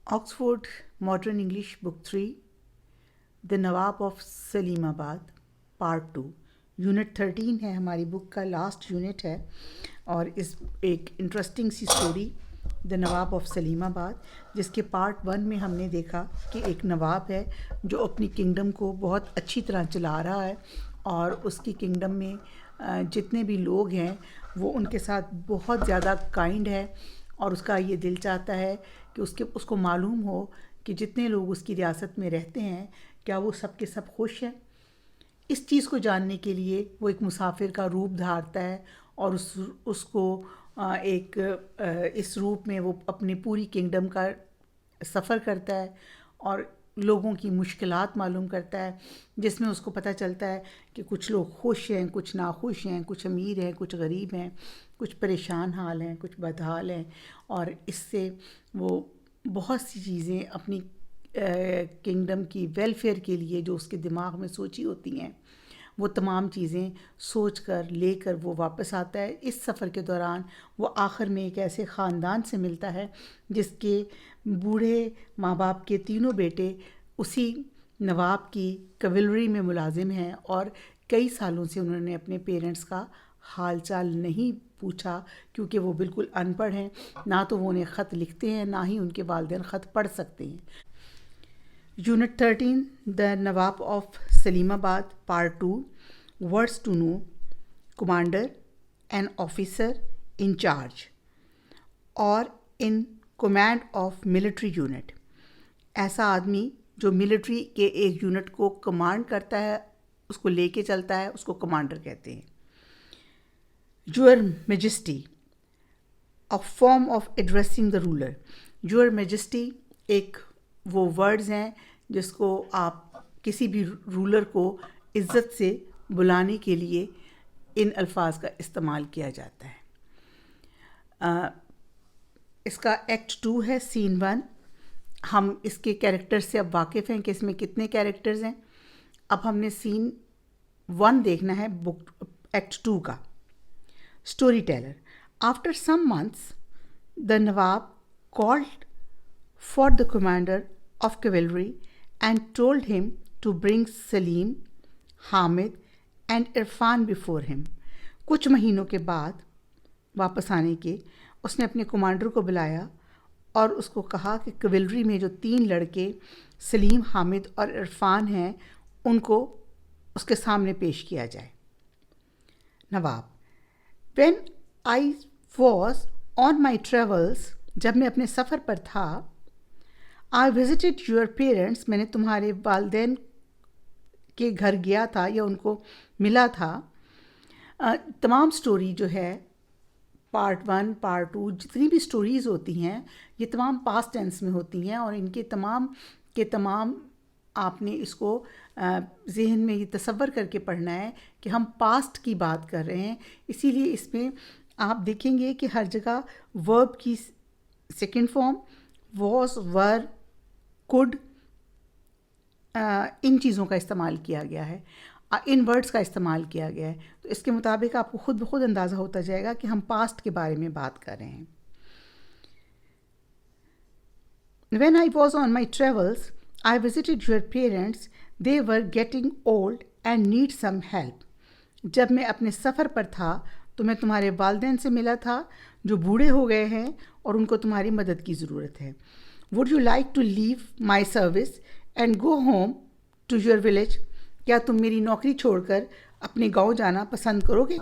Oxford Modern English Book 3 the Nawab of Salimabad part 2 unit 13 है हमारी book का, लास्ट यूनिट है। और इस एक इंटरेस्टिंग सी story the Nawab of Salimabad, जिसके पार्ट 1 में हमने देखा कि एक नवाब है जो अपनी किंगडम को बहुत अच्छी तरह चला रहा है और उसकी किंगडम में जितने भी लोग हैं वो उनके साथ बहुत ज़्यादा काइंड है और उसका ये दिल चाहता है कि उसको मालूम हो कि जितने लोग उसकी रियासत में रहते हैं क्या वो सब के सब खुश हैं। इस चीज़ को जानने के लिए वो एक मुसाफिर का रूप धारता है और उसको इस रूप में वो अपनी पूरी किंगडम का सफ़र करता है और लोगों की मुश्किलात मालूम करता है, जिसमें उसको पता चलता है कि कुछ लोग खुश हैं, कुछ नाखुश हैं, कुछ अमीर हैं, कुछ गरीब हैं, कुछ परेशान हाल हैं, कुछ बदहाल हैं। और इससे वो बहुत सी चीज़ें अपनी किंगडम की वेलफेयर के लिए जो उसके दिमाग में सोची होती हैं वो तमाम चीज़ें सोच कर लेकर वो वापस आता है। इस सफ़र के दौरान वो आखिर में एक ऐसे ख़ानदान से मिलता है जिसके बूढ़े माँ बाप के तीनों बेटे उसी नवाब की कविलरी में मुलाजिम हैं और कई सालों से उन्होंने अपने पेरेंट्स का हाल चाल नहीं पूछा क्योंकि वो बिल्कुल अनपढ़ हैं, ना तो वो उन्हें ख़त लिखते हैं ना ही उनके वालिदैन ख़त पढ़ सकते हैं। Unit 13 the Nawab of Salimabad part 2 words to know commander an officer in charge और in command of military unit. ऐसा आदमी जो मिलिट्री के एक यूनिट को कमांड करता है, उसको लेके चलता है, उसको कमांडर कहते हैं। Your majesty a form of addressing the ruler. Your majesty एक वो वर्ड्स हैं जिसको आप किसी भी रूलर को इज़्ज़त से बुलाने के लिए इन अल्फाज का इस्तेमाल किया जाता है। इसका एक्ट 2 है, सीन 1। हम इसके कैरेक्टर्स से अब वाकिफ़ हैं कि इसमें कितने कैरेक्टर्स हैं। अब हमने सीन 1 देखना है बुक एक्ट 2 का। Story teller. After some months the Nawab called for the commander of cavalry and told him to bring Salim, Hamid and Irfan before him. कुछ महीनों के बाद वापस आने के उसने अपने कमांडर को बुलाया और उसको कहा कि कविलरी में जो 3 लड़के सलीम, हामिद और इरफान हैं उनको उसके सामने पेश किया जाए। नवाब। When I was on my travels, जब मैं अपने सफ़र पर था, I visited your parents, मैंने तुम्हारे वालिदैन के घर गया था या उनको मिला था। तमाम स्टोरी जो है पार्ट 1, पार्ट 2, जितनी भी स्टोरीज़ होती हैं ये तमाम पास्ट टेंस में होती हैं और इनके तमाम के तमाम आपने इसको जहन में ये तसव्वुर करके पढ़ना है कि हम पास्ट की बात कर रहे हैं। इसीलिए इसमें आप देखेंगे कि हर जगह वर्ब की second form was, were, could, इन चीज़ों का इस्तेमाल किया गया है, इन वर्ड्स का इस्तेमाल किया गया है। तो इसके मुताबिक आपको खुद ब खुद अंदाज़ा होता जाएगा कि हम पास्ट के बारे में बात कर रहे हैं। When I was on my travels, I visited your parents. They were getting old and need some help. जब मैं अपने सफ़र पर था तो मैं तुम्हारे वालिदैन से मिला था जो बूढ़े हो गए हैं और उनको तुम्हारी मदद की ज़रूरत है। Would you like to leave my service and go home to your village? क्या तुम मेरी नौकरी छोड़कर अपने गांव जाना पसंद करोगे?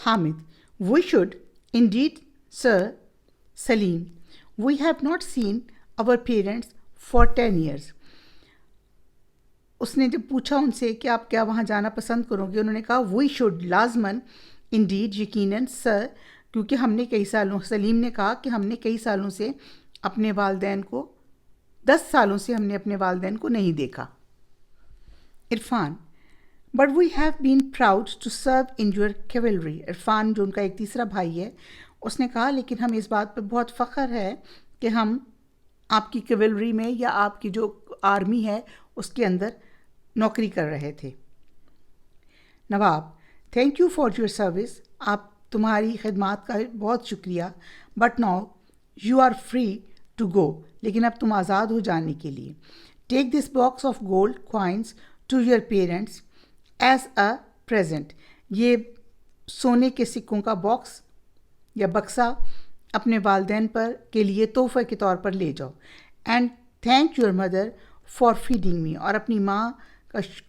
Hamid. We should indeed, sir. Salim. We have not seen our parents for 10 years. उसने जब पूछा उनसे कि आप क्या वहाँ जाना पसंद करोगे, उन्होंने कहा We should, लाजमन, indeed, यकीनन, सर, क्योंकि हमने कई सालों, सलीम ने कहा कि हमने कई सालों से अपने वालिदैन को 10 सालों से हमने अपने वालिदैन को नहीं देखा। Irfan. But we have been proud to serve in your cavalry. Irfan जो उनका एक तीसरा भाई है उसने कहा लेकिन हम इस बात पर बहुत फ़ख्र है कि हम आपकी कैवलरी में या आपकी जो आर्मी है उसके अंदर नौकरी कर रहे थे। Nawab. Thank you for your service. आप तुम्हारी खिदमत का बहुत शुक्रिया। But now you are free to go, लेकिन अब तुम आज़ाद हो जाने के लिए। Take this box of gold coins to your parents as a present. ये सोने के सिक्कों का बॉक्स या बक्सा अपने वालदैन पर के लिए तोहफे के तौर पर ले जाओ। And thank your mother for feeding me, और अपनी माँ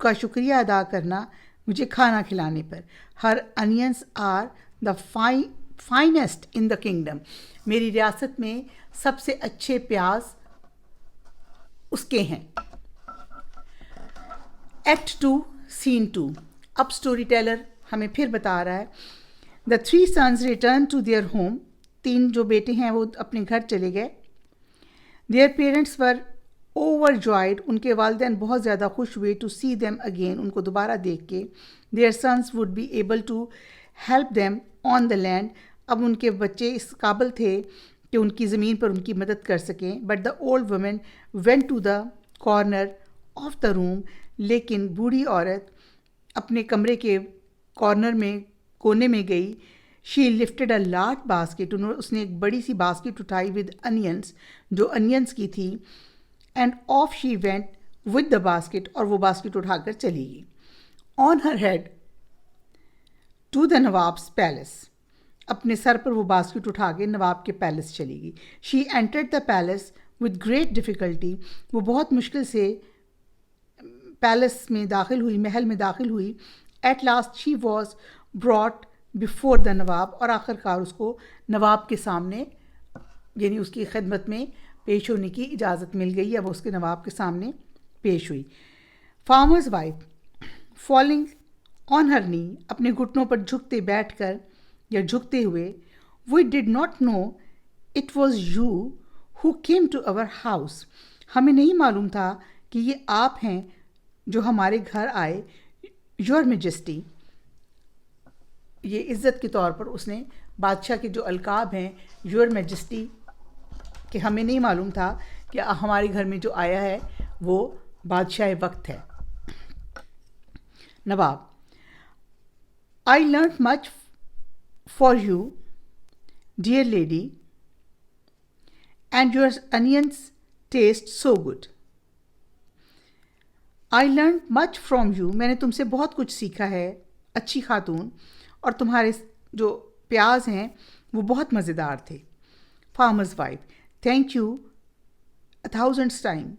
का शुक्रिया अदा करना मुझे खाना खिलाने पर। Her onions are the finest in the kingdom. मेरी रियासत में सबसे अच्छे प्याज उसके हैं। Act 2 scene 2। अब स्टोरी टेलर हमें फिर बता रहा है, the 3 sons return to their home. 3 जो बेटे हैं वो अपने घर चले गए। देयर पेरेंट्स वर ओवरजॉयड, उनके वालिदैन बहुत ज़्यादा खुश हुए टू सी देम अगेन, उनको दोबारा देख के। Their sons would be able to help them on the land, अब उनके बच्चे इस काबिल थे कि उनकी ज़मीन पर उनकी मदद कर सकें। But the old woman went to the corner of the room, लेकिन बूढ़ी औरत अपने कमरे के कॉर्नर में कोने में गई। She lifted a large basket, उसने एक बड़ी सी बास्केट उठाई विद अनियंस, जो अनियंस की थी। And off she went with the basket, और वो बास्केट उठाकर चली गई। On her head to the Nawab's palace, अपने सर पर वो बास्केट उठा के नवाब के पैलेस चली गई। She entered the palace with great difficulty, वो बहुत मुश्किल से पैलेस में दाखिल हुई, महल में दाखिल हुई। At last she was brought before the Nawab, और आखिरकार उसको नवाब के सामने यानी उसकी खिदमत में पेश होने की इजाज़त मिल गई। अब उसके नवाब के सामने पेश हुई। Farmer's wife falling on her knee, अपने घुटनों पर झुकते बैठकर या झुकते हुए। We did not know it was you who came to our house, हमें नहीं मालूम था कि ये आप हैं जो हमारे घर आए। योर मेजेस्टी, ये इज़्ज़त के तौर पर उसने बादशाह के जो अलकाब हैं, योर मेजेस्टी, कि हमें नहीं मालूम था कि हमारे घर में जो आया है वो बादशाह वक्त है। Nawab, I learn much for you dear lady and your onions taste so good. I learn much from you, मैंने तुमसे बहुत कुछ सीखा है अच्छी खातून, और तुम्हारे जो प्याज हैं वो बहुत मज़ेदार थे। Farmer's wife, thank you 1000 time,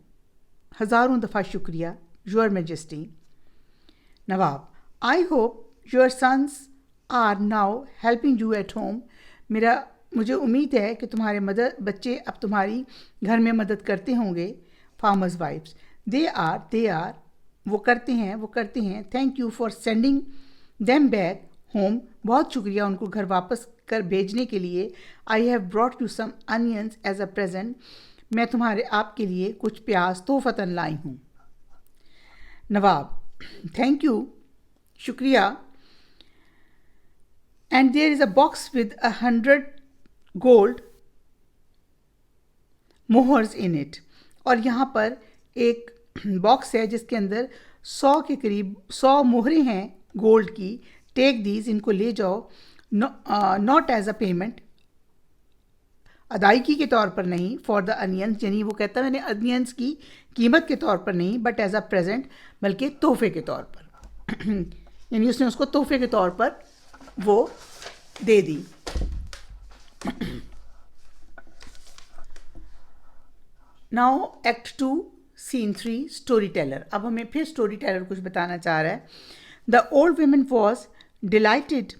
हज़ारों दफ़ा शुक्रिया your majesty. Nawab, I hope your sons are now helping you at home, मुझे उम्मीद है कि तुम्हारे बच्चे अब तुम्हारी घर में मदद करते होंगे। फार्मर्स वाइफ्स, दे आर, वो करते हैं। Thank you for sending them back home, बहुत शुक्रिया उनको घर वापस कर भेजने के लिए। I have brought you some onions as a present, मैं आपके लिए कुछ प्याज तोहफ़तन लाई हूँ। नवाब, थैंक यू, शुक्रिया। And there is a box with 100 gold mohurs in it, और यहाँ पर एक बॉक्स है जिसके अंदर 100 के करीब 100 मोहरें हैं गोल्ड की। टेक दीज, इनको ले जाओ। नॉट एज अ पेमेंट, अदायगी के तौर पर नहीं। फॉर द अनियंस, यानी वो कहता है मैंने अनियंस की कीमत के तौर पर नहीं, बट एज अ प्रेजेंट, बल्कि तोहफे के तौर पर यानी उसने उसको तोहफे के तौर पर वो दे दी। Now act 2 scene 3 storyteller. अब हमें फिर स्टोरी टेलर कुछ बताना चाह रहा है। The old woman was delighted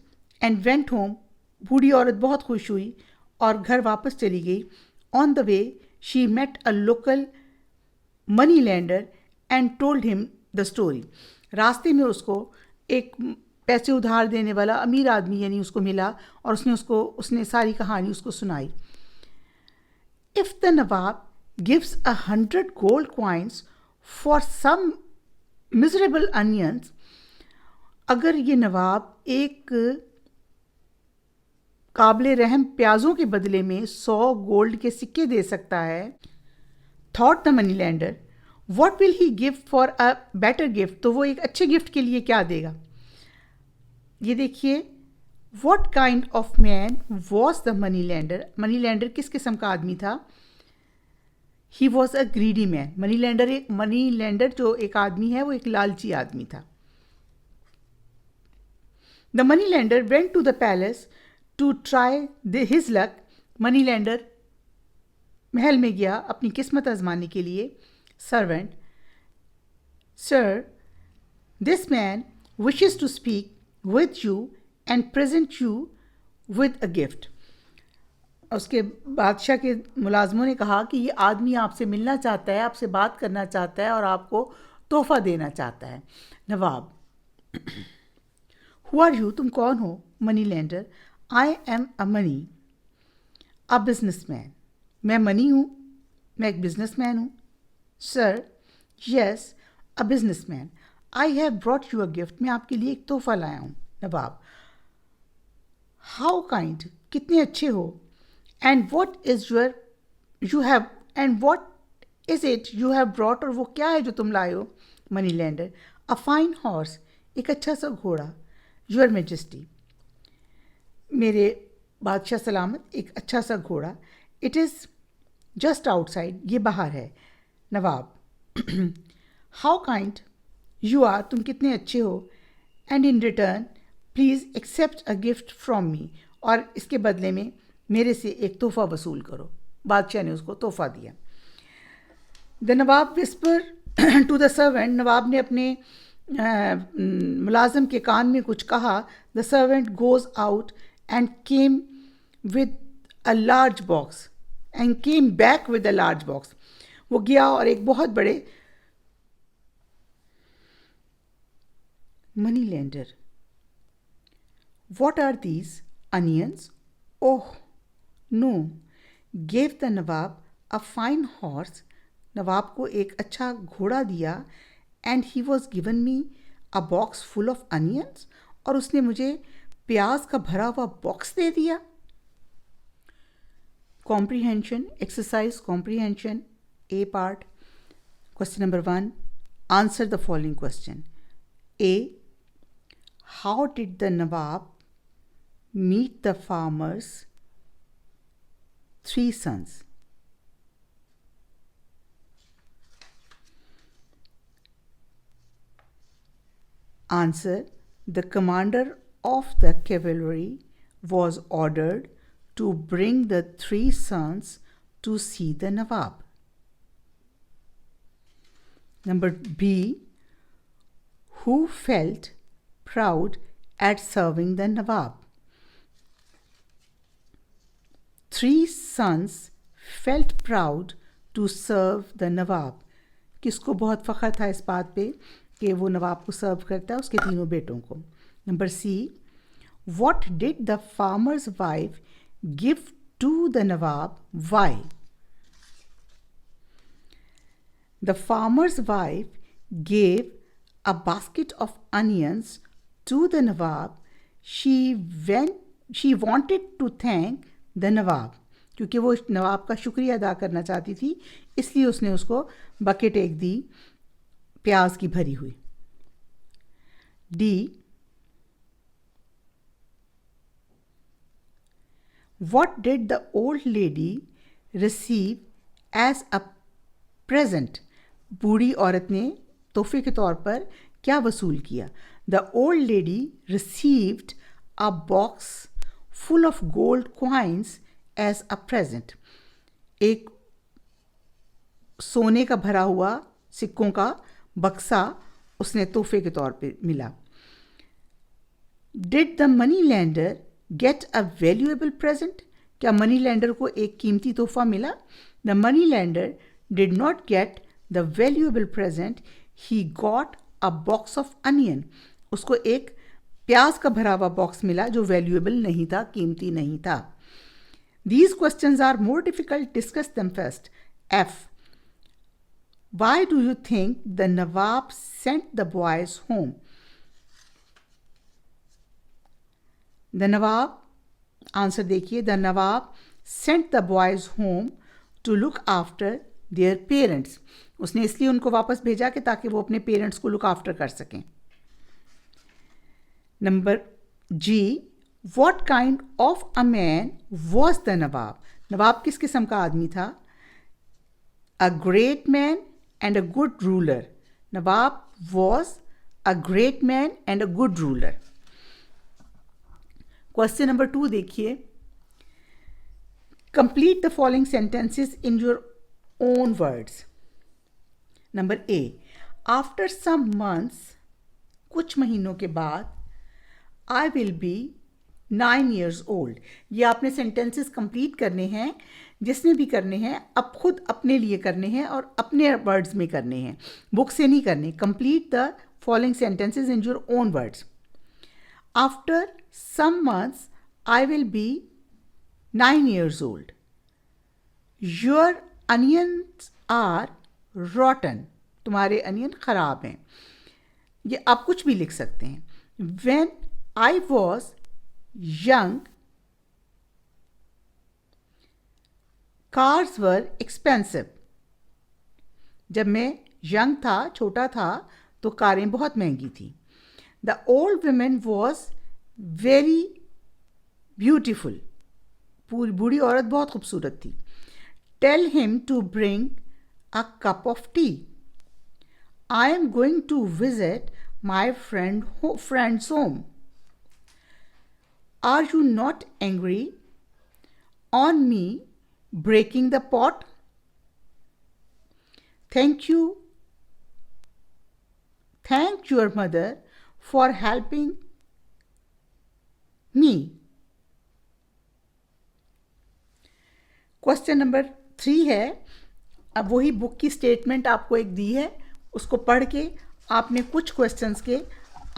and went home, बूढ़ी औरत बहुत खुश हुई और घर वापस चली गई। On the way she met a local money lender and told him the story, रास्ते में उसको एक पैसे उधार देने वाला अमीर आदमी यानी उसको मिला और उसने सारी कहानी उसको सुनाई। If the Nawab gives 100 gold coins for some miserable onions, अगर ये नवाब एक काबिल रहम प्याज़ों के बदले में 100 गोल्ड के सिक्के दे सकता है, thought the money lander, what will he give for a better gift, तो वो एक अच्छे गिफ्ट के लिए क्या देगा। ये देखिए, what kind of man was the money lender, money lender किस किस्म का आदमी था। He was a greedy man. Money lender जो एक आदमी है वो एक लालची आदमी था। The money lender went to the palace to try his luck. Money lender महल में गया अपनी किस्मत आजमाने के लिए। Servant, sir, this man wishes to speak with you and present you with a gift. उसके बादशाह के मुलाजमों ने कहा कि ये आदमी आपसे मिलना चाहता है, आपसे बात करना चाहता है और आपको तोहफा देना चाहता है। नवाब, हु आर यू, तुम कौन हो? Money lender, I am a money, a businessman. मैं मनी हूँ, मैं एक बिजनेसमैन हूँ। Sir, yes, a businessman, I have brought you a gift, मैं आपके लिए एक तोहफा लाया हूँ। नवाब, हाउ काइंड, कितने अच्छे हो। And what is it you have brought, और वो क्या है जो तुम लाए हो? मनी लैंडर, अ फाइन हॉर्स, एक अच्छा सा घोड़ा। योर मेजेस्टी, मेरे बादशाह सलामत, एक अच्छा सा घोड़ा। इट इज़ जस्ट आउटसाइड, ये बाहर है। Nawab, how kind you are, तुम कितने अच्छे हो। And in return please accept a gift from me, और इसके बदले में मेरे से एक तोहफा वसूल करो। बादशाह ने उसको तोहफा दिया। The Nawab whisper to the servant, Nawab ने अपने मुलाजिम के कान में कुछ कहा। The servant goes out and came with a large box and came back with a large box. वो गया और एक बहुत बड़े। Money lender, what are these onions? Oh no, gave the Nawab a fine horse, Nawab को एक अच्छा घोड़ा दिया। And he was given me a box full of onions, और उसने मुझे प्याज का भरा हुआ बॉक्स दे दिया। Comprehension exercise, comprehension A part. Question number 1, answer the following question. A, how did the Nawab meet the farmer's 3 sons? Answer, the commander of the cavalry was ordered to bring the 3 sons to see the Nawab. Number B, who felt proud at serving the Nawab? 3 sons felt proud to serve the Nawab. किसको बहुत फ़ख्र था इस बात पे कि वो नवाब को सर्व करता है, उसके तीनों बेटों को। Number C, what did the farmer's wife give to the Nawab? Why? The farmer's wife gave a basket of onions to the Nawab. She wanted to thank the Nawab, क्योंकि वो नवाब का शुक्रिया अदा करना चाहती थी, इसलिए उसने उसको बकेट एक दी प्याज की भरी हुई। D, what did the old lady receive as a present? बूढ़ी औरत ने तोहफे के तौर पर क्या वसूल किया? The old lady received a box full of gold coins as a present. एक सोने का भरा हुआ सिक्कों का बक्सा उसने तोहफे के तौर पे मिला। Did the money lander get a valuable present? क्या मनी लैंडर को एक कीमती तोहफा मिला? The money lander did not get the valuable present, he got a box of onion. उसको एक प्याज का भरा हुआ बॉक्स मिला जो वैल्यूएबल नहीं था, कीमती नहीं था। These questions are more difficult. Discuss them first. F. Why do you think the Nawab sent the boys home? The Nawab, answer देखिए, the Nawab sent the boys home to look after their parents. उसने इसलिए उनको वापस भेजा कि ताकि वो अपने पेरेंट्स को लुक आफ्टर कर सकें। Number G, What kind of a man was the Nawab? Nawab किस किस्म का आदमी था? a great man and a good ruler. Nawab was a great man and a good ruler. Question number 2 देखिए. Complete the following sentences in your own words. Number A. After some months, कुछ महीनों के बाद, I will be 9 years old. ये आपने sentences complete करने हैं, जिसने भी करने हैं अब खुद अपने लिए करने हैं और अपने वर्ड्स में करने हैं, बुक से नहीं करने. Complete the following sentences in your own words. After some months I will be 9 years old. Your onions are rotten. तुम्हारे अनियन खराब हैं. ये आप कुछ भी लिख सकते हैं. When I was young, cars were expensive. जब मैं यंग था, छोटा था, तो कारें बहुत महंगी थी. The old woman was very beautiful. पूरी बूढ़ी औरत बहुत खूबसूरत थी. Tell him to bring a cup of tea. I am going to visit my friend's home. Are you not angry on me breaking the pot? Thank your mother for helping me. Question number 3 है. अब वही book की statement आपको एक दी है, उसको पढ़ के आपने कुछ क्वेश्चंस के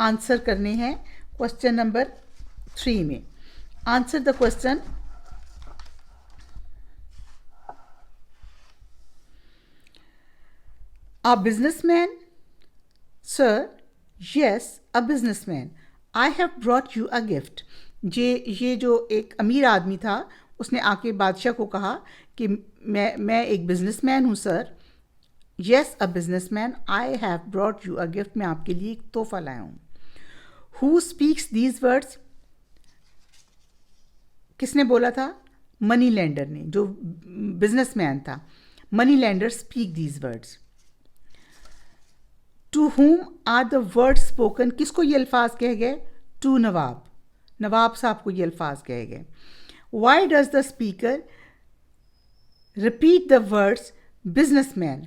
आंसर करने हैं. क्वेश्चन नंबर 3 में answer the question. A businessman? Sir, yes, a businessman. I have brought you a gift. ये जो एक अमीर आदमी था, उसने आके बादशाह को कहा कि मैं एक बिजनेसमैन हूँ sir. Yes, a businessman. I have brought you a gift. मैं आपके लिए एक तोहफा लाया हूँ. Who speaks these words? किसने बोला था? मनी लैंडर ने, जो बिजनेसमैन था. Money lender speak these words. To whom are the words spoken? किसको ये अल्फाज कहे गए? टू नवाब. नवाब साहब को ये अल्फाज कहे गए. Why does the speaker repeat the words businessman?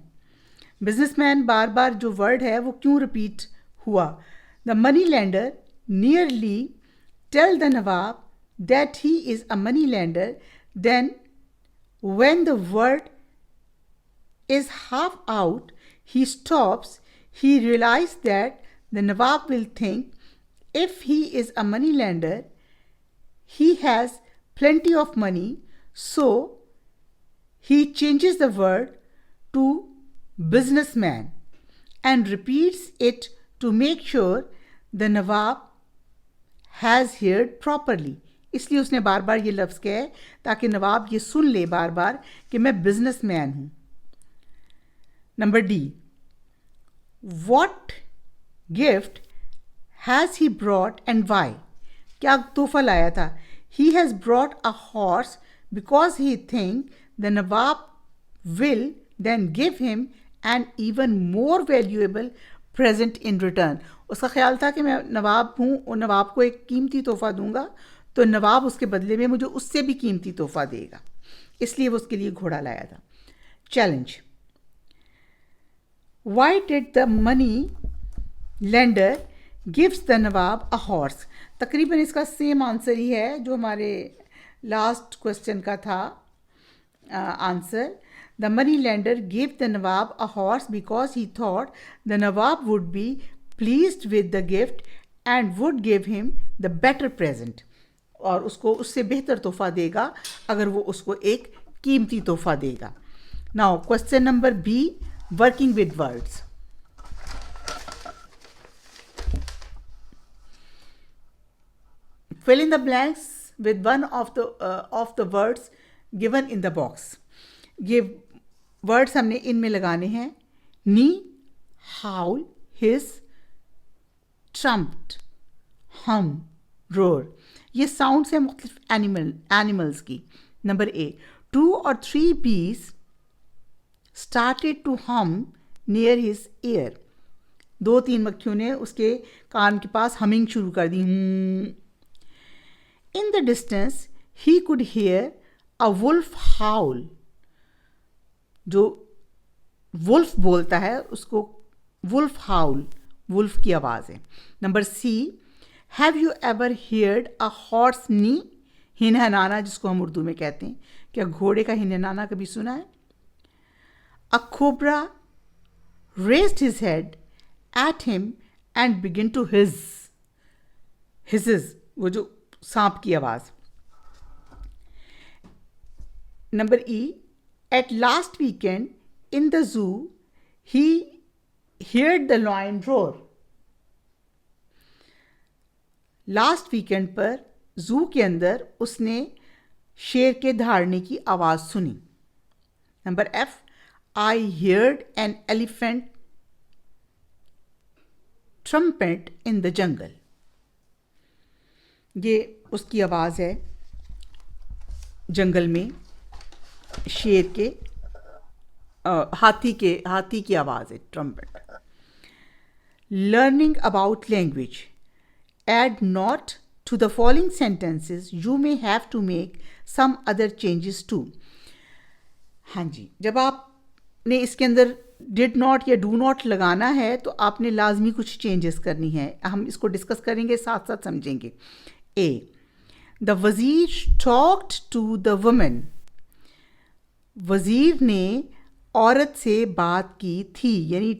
Businessman बार बार जो वर्ड है वो क्यों रिपीट हुआ? The money lender nearly tell the Nawab that he is a money lender. Then when the word is half out, he stops. He realized that the Nawab will think if he is a money lender, he has plenty of money, so he changes the word to businessman and repeats it to make sure the Nawab has heard properly. इसलिए उसने बार बार ये लफ्ज़ कहे ताकि नवाब ये सुन ले बार बार कि मैं बिजनेसमैन हूँ. Number D. What gift has he brought and why? क्या तोहफा लाया था? He has brought a horse because he thinks the Nawab will then give him an even more valuable present in return. उसका ख्याल था कि मैं नवाब हूँ और नवाब को एक कीमती तोहफा दूंगा तो नवाब उसके बदले में मुझे उससे भी कीमती तोहफा देगा, इसलिए वो उसके लिए घोड़ा लाया था. Challenge. Why did the money lender gives the Nawab a horse? तकरीबन इसका सेम आंसर ही है जो हमारे लास्ट क्वेश्चन का था answer. The money lender gave the Nawab a horse because he thought the Nawab would be pleased with the gift and would give him the better present. और उसको उससे बेहतर तोहफा देगा अगर वो उसको एक कीमती तोहफा देगा. Now question number B, working with words. Fill in the blanks with one of the words given in the box. ये वर्ड्स हमने इनमें लगाने हैं. नी, हाउल, हिस, ट्रम्प्ड, हम, रोर. ये साउंड्स हैं मुख्तलिफ एनिमल्स की. Number A. 2 or 3 bees started to hum near his ear. 2-3 मक्खियों ने उसके कान के पास हमिंग शुरू कर दी. In the distance he could hear a wolf howl. जो wolf बोलता है उसको wolf howl, wolf की आवाज़ है. Number C, have you ever heard a horse neigh? हिनहनाना जिसको हम उर्दू में कहते हैं. क्या घोड़े का हिनहनाना कभी सुना है? A cobra raised his head at him and began to hiss. Hisses, वो जो सांप की आवाज़. Number E, at last weekend in the zoo he heard the lion roar. Last weekend पर जू के अंदर उसने शेर के दहाड़ने की आवाज़ सुनी. Number F, I heard an elephant trumpet in the jungle. ये उसकी आवाज़ है जंगल में शेर के हाथी की आवाज़ है trumpet. Learning about language. Add not to the following sentences. You may have to make some other changes too. हाँ जी, जब आपने इसके अंदर did not या do not लगाना है तो आपने लाजमी कुछ चेंजेस करनी है. हम इसको डिस्कस करेंगे, साथ साथ समझेंगे. A, the वज़ीर talked to the woman. वज़ीर ने औरत से बात की थी. यानी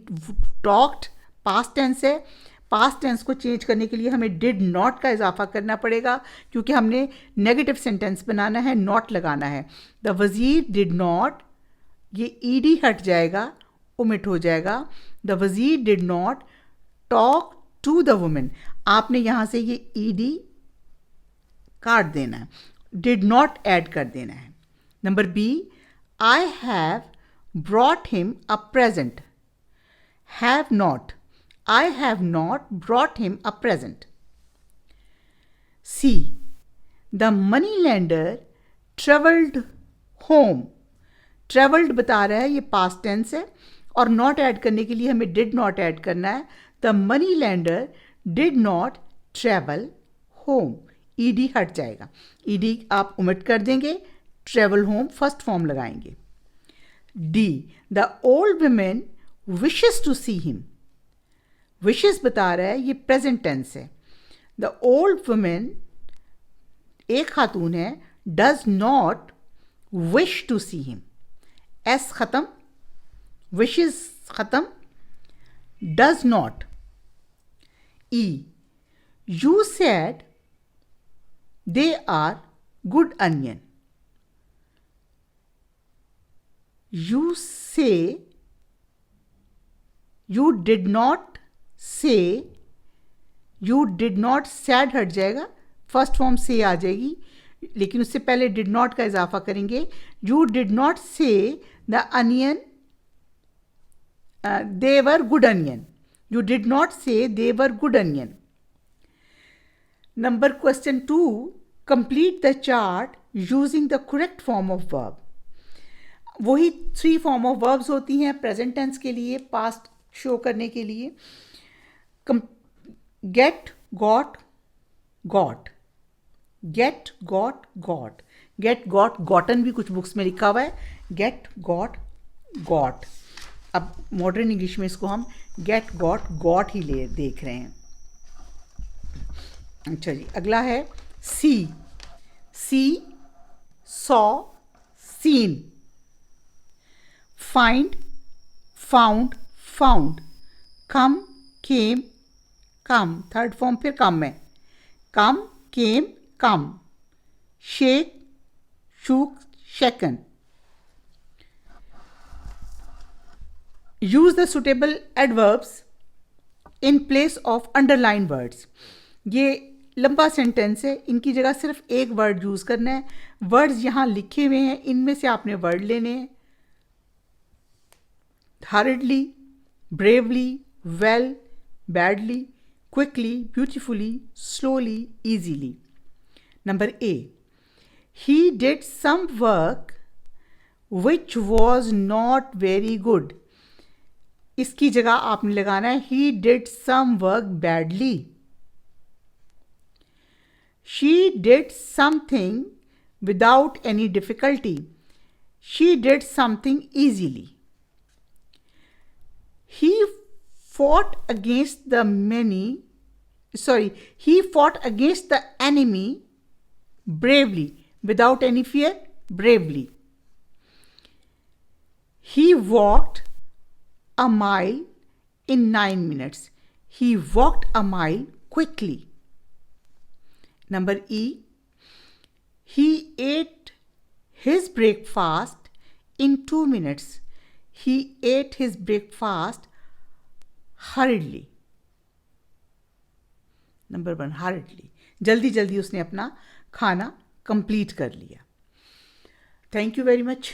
talked past tense है. पास्ट टेंस को चेंज करने के लिए हमें डिड नॉट का इजाफा करना पड़ेगा क्योंकि हमने नेगेटिव सेंटेंस बनाना है, नॉट लगाना है. द वज़ीर डिड नॉट, ये ईडी हट जाएगा, ओमिट हो जाएगा. The wazir did not talk to the women. आपने यहाँ से ये ईडी काट देना है, डिड नॉट ऐड कर देना है. Number B, I have brought him a present. Have not, I have not brought him a present. C, the moneylender traveled home. Traveled बता रहा है, ये past tense है और not ऐड करने के लिए हमें did not ऐड करना है. The moneylender did not travel home. ed हट जाएगा, ed आप omit कर देंगे, travel home first form लगाएंगे. D, the old woman wishes to see him. Wishes बता रहा है, ये प्रेजेंट टेंस है. द ओल्ड वुमेन एक खातून है, does not wish to see him. S ख़त्म, विशेस ख़त्म, does not. E, you said they are good onion. You say, you did not say, you did not sad हट जाएगा, first form से आ जाएगी, लेकिन उससे पहले डिड नॉट का इजाफा करेंगे. You did not say the onion they were good onion. You did not say they were good onion. Number question 2, complete the chart using the correct form of verb. वही 3 form of verbs होती हैं present tense के लिए, past show करने के लिए. Get, got, got. Get, got, got. Get, got, gotten भी कुछ बुक्स में लिखा हुआ है. Get, got, got. अब मॉडर्न इंग्लिश में इसको हम गेट, गॉट, गॉट ही ले देख रहे हैं. अच्छा जी, अगला है see. See, saw, seen. Find, found, found. Come, came, come. Third form फिर कम है. Come, came, come. Shake, shook, shaken. Use the suitable adverbs in place of underline words. ये लंबा सेंटेंस है, इनकी जगह सिर्फ एक वर्ड यूज करना है. वर्ड्स यहाँ लिखे हुए हैं, इनमें से आपने वर्ड लेने हैं. Hardly, bravely, well, badly, quickly, beautifully, slowly, easily. Number A, he did some work which was not very good. इसकी जगह आपने लगाना है he did some work badly. She did something without any difficulty. She did something easily. He fought against the enemy bravely, without any fear, bravely. He walked a mile in 9 minutes. He walked a mile quickly. Number E. He ate his breakfast in 2 minutes. He ate his breakfast hurriedly. Number 1, hurriedly. जल्दी जल्दी उसने अपना खाना complete कर लिया. Thank you very much.